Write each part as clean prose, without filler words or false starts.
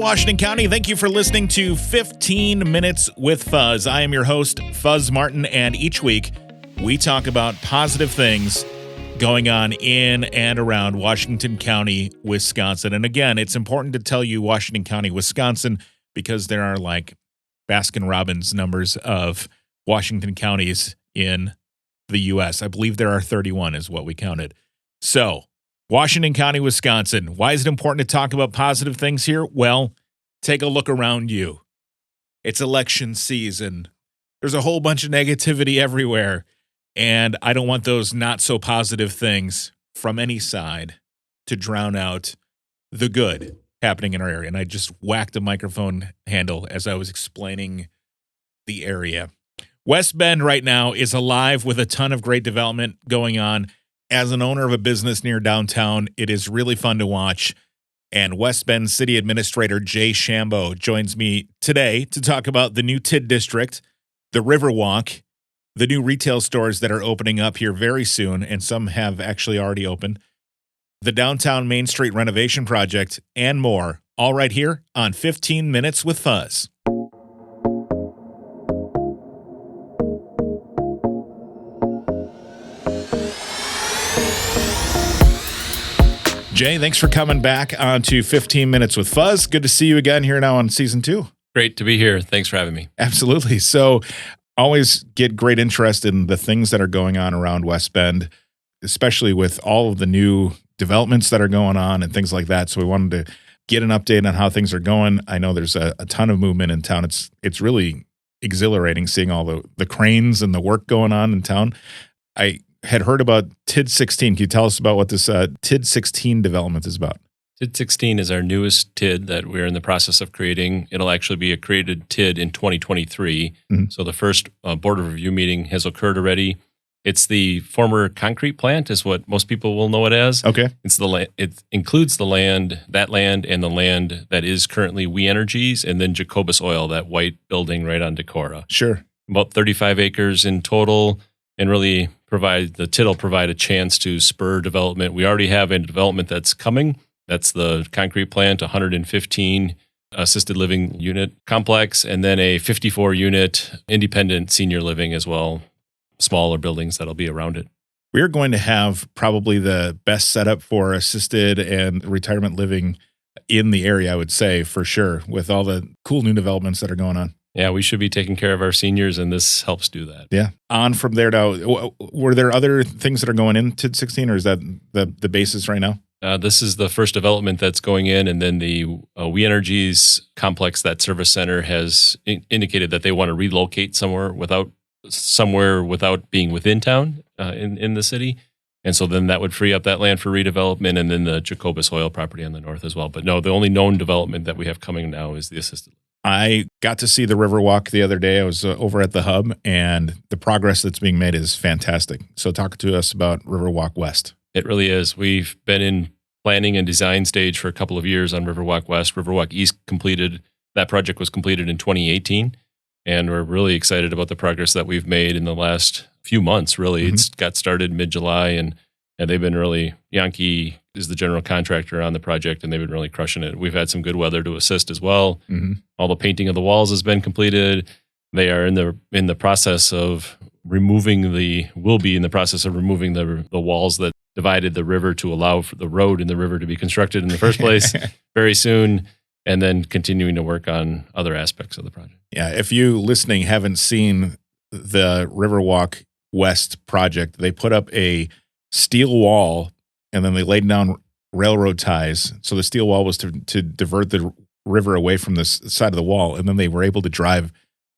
Washington County. Thank you for listening to 15 Minutes with Fuzz. I am your host, Fuzz Martin, and each week we talk about positive things going on in and around Washington County, Wisconsin. And again, it's important to tell you Washington County, Wisconsin, because there are like Baskin-Robbins numbers of Washington counties in the U.S. I believe there are 31 is what we counted. So, Washington County, Wisconsin. Why is it important to talk about positive things here? Well, take a look around you. It's election season. There's a whole bunch of negativity everywhere, and I don't want those not so positive things from any side to drown out the good happening in our area. And I just whacked a microphone handle as I was explaining the area. West Bend right now is alive with a ton of great development going on. As an owner of a business near downtown, it is really fun to watch. And West Bend City Administrator Jay Shambeau joins me today to talk about the new TID district, the Riverwalk, the new retail stores that are opening up here very soon, and some have actually already opened, the downtown Main Street renovation project, and more, all right here on 15 Minutes with Fuzz. Jay, thanks for coming back on to 15 Minutes with Fuzz. Good to see you again here now on season 2. Great to be here. Thanks for having me. Absolutely. So always get great interest in the things that are going on around West Bend, especially with all of the new developments that are going on and things like that. So we wanted to get an update on how things are going. I know there's a ton of movement in town. It's really exhilarating seeing all the cranes and the work going on in town. I had heard about TID 16. Can you tell us about what this TID 16 development is about? TID 16 is our newest TID that we're in the process of creating. It'll actually be a created TID in 2023. Mm-hmm. So the first board of review meeting has occurred already. It's the former concrete plant is what most people will know it as. Okay. It includes the land and the land that is currently We Energies, and then Jacobus Oil, that white building right on Decorah. Sure. About 35 acres in total, and really the TID will provide a chance to spur development. We already have a development that's coming. That's the concrete plant, 115 assisted living unit complex, and then a 54 unit independent senior living as well, smaller buildings that'll be around it. We're going to have probably the best setup for assisted and retirement living in the area, I would say, for sure, with all the cool new developments that are going on. Yeah, we should be taking care of our seniors, and this helps do that. Yeah. On from there now, were there other things that are going in TID 16, or is that the basis right now? This is the first development that's going in, and then the We Energies complex, that service center, has indicated that they want to relocate somewhere without being within town in the city. And so then that would free up that land for redevelopment, and then the Jacobus Oil property on the north as well. But no, the only known development that we have coming now is the assisted. I got to see the Riverwalk the other day. I was over at the hub, and the progress that's being made is fantastic. So talk to us about Riverwalk West. It really is. We've been in planning and design stage for a couple of years on Riverwalk West. Riverwalk East that project was completed in 2018, and we're really excited about the progress that we've made in the last few months, really. Mm-hmm. It's got started mid-July, and they've been really, Yankee is the general contractor on the project, and they've been really crushing it. We've had some good weather to assist as well. Mm-hmm. All the painting of the walls has been completed. They are in the process of removing the walls that divided the river to allow for the road in the river to be constructed in the first place very soon, and then continuing to work on other aspects of the project. Yeah, if you listening haven't seen the Riverwalk West project, they put up a steel wall, and then they laid down railroad ties. So the steel wall was to divert the river away from the side of the wall, and then they were able to drive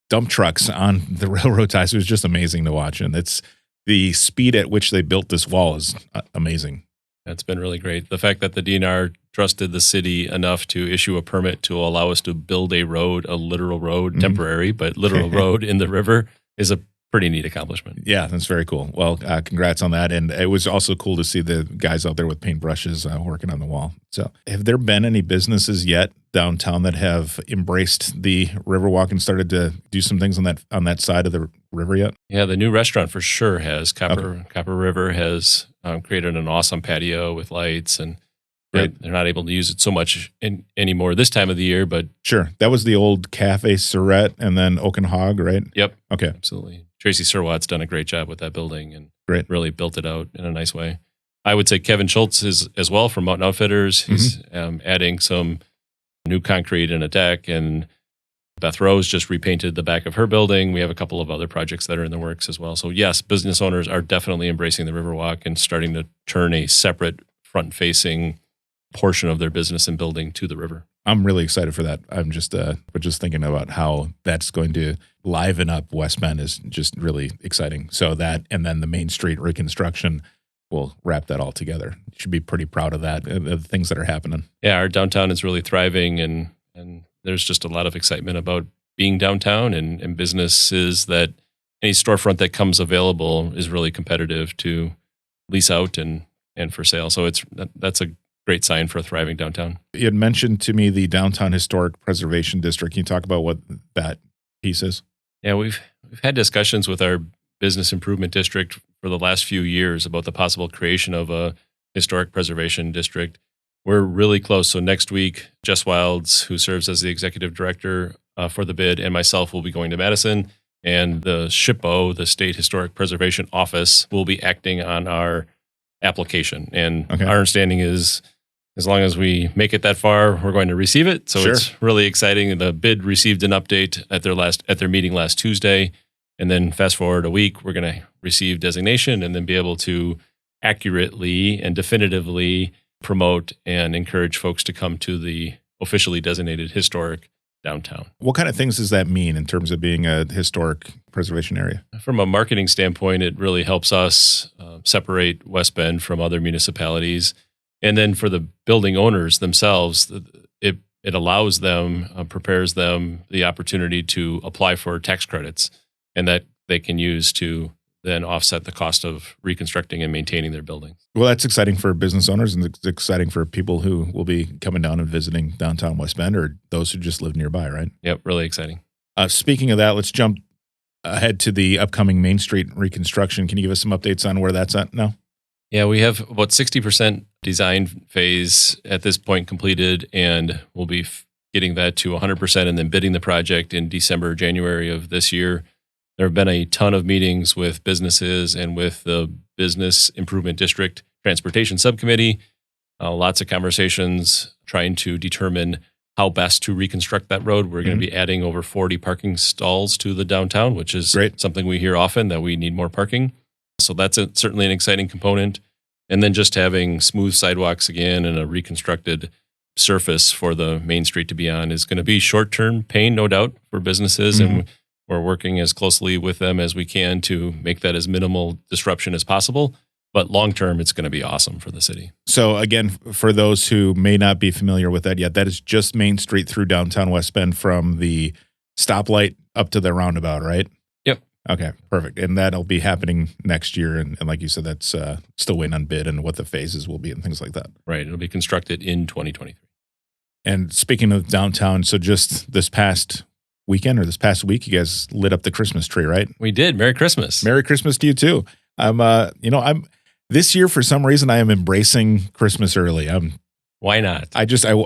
dump trucks on the railroad ties. It was just amazing to watch, and it's the speed at which they built this wall is amazing. That's been really great. The fact that the DNR trusted the city enough to issue a permit to allow us to build a literal road, temporary, but literal road in the river is a pretty neat accomplishment. Yeah, that's very cool. Well, congrats on that. And it was also cool to see the guys out there with paintbrushes working on the wall. So have there been any businesses yet downtown that have embraced the Riverwalk and started to do some things on that side of the river yet? Yeah, the new restaurant for sure has. Copper River has created an awesome patio with lights, and Right. They're not able to use it so much anymore this time of the year, but Sure. That was the old Cafe Surrette and then Oak and Hog, right? yep. Okay. Absolutely. Tracy Surwatt's done a great job with that building and Great. really built it out in a nice way. I would say Kevin Schultz is as well from Mountain Outfitters. He's adding some new concrete and a deck, and Beth Rose just repainted the back of her building. We have a couple of other projects that are in the works as well. So yes, business owners are definitely embracing the Riverwalk and starting to turn a separate front-facing portion of their business and building to the river. I'm really excited for that. I'm just thinking about how that's going to liven up West Bend is just really exciting. So that, and then the Main Street reconstruction will wrap that all together. You should be pretty proud of that, the things that are happening. Yeah, our downtown is really thriving, and there's just a lot of excitement about being downtown and businesses that any storefront that comes available is really competitive to lease out and for sale. So that's a great sign for a thriving downtown. You had mentioned to me the Downtown Historic Preservation District. Can you talk about what that piece is? Yeah, we've had discussions with our business improvement district for the last few years about the possible creation of a historic preservation district. We're really close. So next week, Jess Wilds, who serves as the executive director for the bid, and myself will be going to Madison, and the SHPO, the State Historic Preservation Office, will be acting on our application. And our understanding is, as long as we make it that far, we're going to receive it. So it's really exciting. The bid received an update at their meeting last Tuesday. And then fast forward a week, we're going to receive designation and then be able to accurately and definitively promote and encourage folks to come to the officially designated historic downtown. What kind of things does that mean in terms of being a historic preservation area? From a marketing standpoint, it really helps us separate West Bend from other municipalities. And then for the building owners themselves, it allows them, prepares them the opportunity to apply for tax credits, and that they can use to then offset the cost of reconstructing and maintaining their buildings. Well, that's exciting for business owners, and it's exciting for people who will be coming down and visiting downtown West Bend, or those who just live nearby, right? Yep, really exciting. Speaking of that, let's jump ahead to the upcoming Main Street reconstruction. Can you give us some updates on where that's at now? Yeah, we have about 60% design phase at this point completed, and we'll be getting that to 100% and then bidding the project in December, January of this year. There have been a ton of meetings with businesses and with the Business Improvement District Transportation Subcommittee. Lots of conversations trying to determine how best to reconstruct that road. We're going to be adding over 40 parking stalls to the downtown, which is something we hear often, that we need more parking. So that's certainly an exciting component. And then just having smooth sidewalks again and a reconstructed surface for the Main Street to be on is going to be short-term pain, no doubt, for businesses. And we're working as closely with them as we can to make that as minimal disruption as possible. But long-term, it's going to be awesome for the city. So again, for those who may not be familiar with that yet, that is just Main Street through downtown West Bend from the stoplight up to the roundabout, right? Yep. Okay, perfect. And that'll be happening next year. And like you said, that's still waiting on bid and what the phases will be and things like that. Right. It'll be constructed in 2023. And speaking of downtown, so just this past weekend or this past week, you guys lit up the Christmas tree, right? We did. Merry Christmas. Merry Christmas to you too. I'm this year for some reason I am embracing Christmas early. Why not? I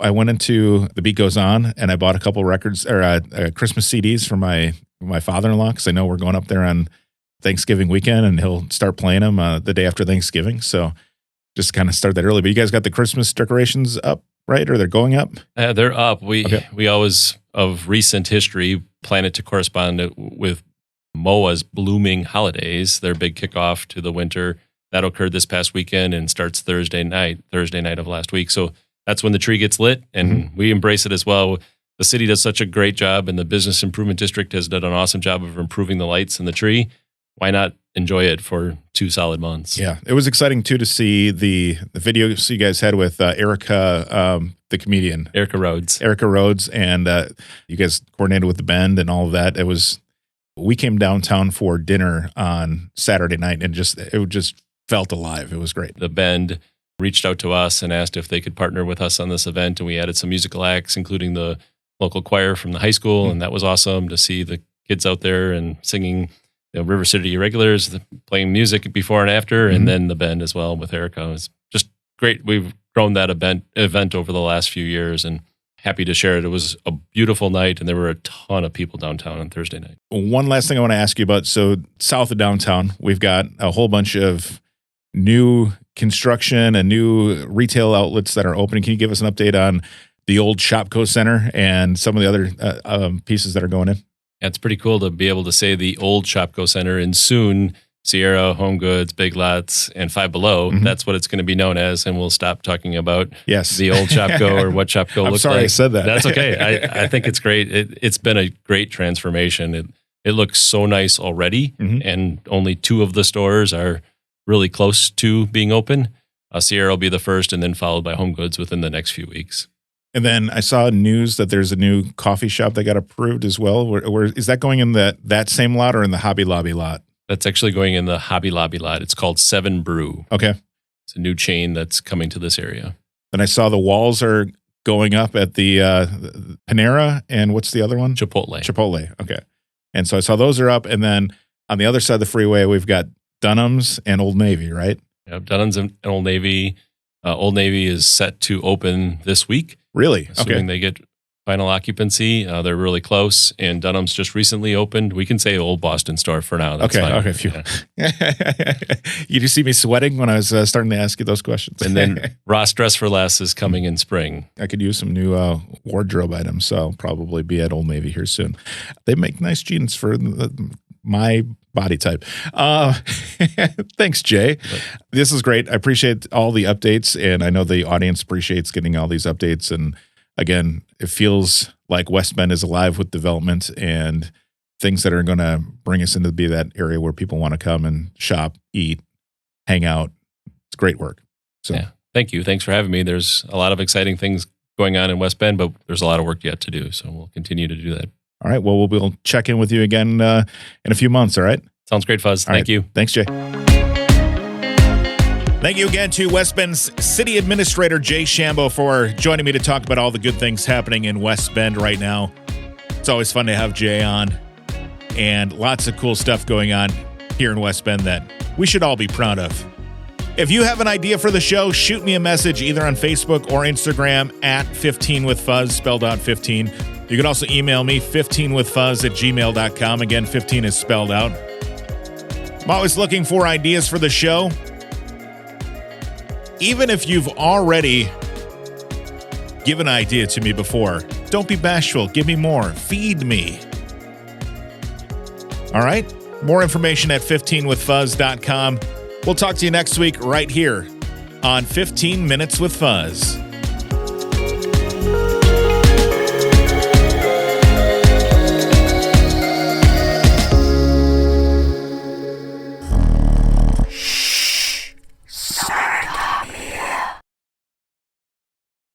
went into The Beat Goes On and I bought a couple records or Christmas CDs for my father-in-law, because I know we're going up there on Thanksgiving weekend and he'll start playing them the day after Thanksgiving. So just kind of start that early. But you guys got the Christmas decorations up, right? Or they're going up? They're up. We always, of recent history, plan it to correspond with MOA's blooming holidays, their big kickoff to the winter. That occurred this past weekend and starts Thursday night of last week. So that's when the tree gets lit, and we embrace it as well. The city does such a great job, and the Business Improvement District has done an awesome job of improving the lights in the tree. Why not enjoy it for 2 solid months? Yeah, it was exciting too to see the videos you guys had with Erica, the comedian. Erica Rhodes, and you guys coordinated with the Bend and all of that. We came downtown for dinner on Saturday night, and it just felt alive. It was great. The Bend reached out to us and asked if they could partner with us on this event, and we added some musical acts, including the local choir from the high school, and that was awesome to see the kids out there and singing River City Irregulars, playing music before and after, and then the Bend as well with Erica. It's just great. We've grown that event over the last few years, and happy to share it. It was a beautiful night, and there were a ton of people downtown on Thursday night. One last thing I want to ask you about. So south of downtown, we've got a whole bunch of new construction and new retail outlets that are opening. Can you give us an update on the old ShopKo Center and some of the other pieces that are going in? Yeah, it's pretty cool to be able to say the old ShopKo Center, and soon Sierra, HomeGoods, Big Lots, and Five Below. Mm-hmm. That's what it's going to be known as, and we'll stop talking about the old ShopKo or what ShopKo looks like. I'm sorry I said that. That's okay. I think it's great. It's been a great transformation. It looks so nice already, and only 2 of the stores are really close to being open. Sierra will be the first, and then followed by HomeGoods within the next few weeks. And then I saw news that there's a new coffee shop that got approved as well. Where is that going in that same lot or in the Hobby Lobby lot? That's actually going in the Hobby Lobby lot. It's called 7 Brew. Okay. It's a new chain that's coming to this area. And I saw the walls are going up at the Panera, and what's the other one? Chipotle. Okay. And so I saw those are up, and then on the other side of the freeway, we've got Dunhams and Old Navy, right? Yep, Dunhams and Old Navy. Old Navy is set to open this week. Really? Assuming they get final occupancy. They're really close, and Dunham's just recently opened. We can say Old Boston store for now. That's fine. Okay. You just see me sweating when I was starting to ask you those questions. And then Ross Dress for Less is coming in spring. I could use some new wardrobe items, so I'll probably be at Old Navy here soon. They make nice jeans for my body type. Thanks, Jay. This is great. I appreciate all the updates, and I know the audience appreciates getting all these updates. And again, it feels like West Bend is alive with development and things that are going to bring us into be that area where people want to come and shop, eat, hang out. It's great work. So yeah, thank you. Thanks for having me. There's a lot of exciting things going on in West Bend, but there's a lot of work yet to do. So we'll continue to do that. All right. Well, we'll check in with you again in a few months. All right. Sounds great, Fuzz. Thank you. Thanks, Jay. Thank you again to West Bend's City Administrator Jay Shambeau for joining me to talk about all the good things happening in West Bend right now. It's always fun to have Jay on, and lots of cool stuff going on here in West Bend that we should all be proud of. If you have an idea for the show, shoot me a message either on Facebook or Instagram at 15withfuzz, spelled out 15. You can also email me, 15withfuzz@gmail.com. Again, 15 is spelled out. I'm always looking for ideas for the show. Even if you've already given an idea to me before, don't be bashful. Give me more. Feed me. All right? More information at 15withfuzz.com. We'll talk to you next week right here on 15 Minutes with Fuzz.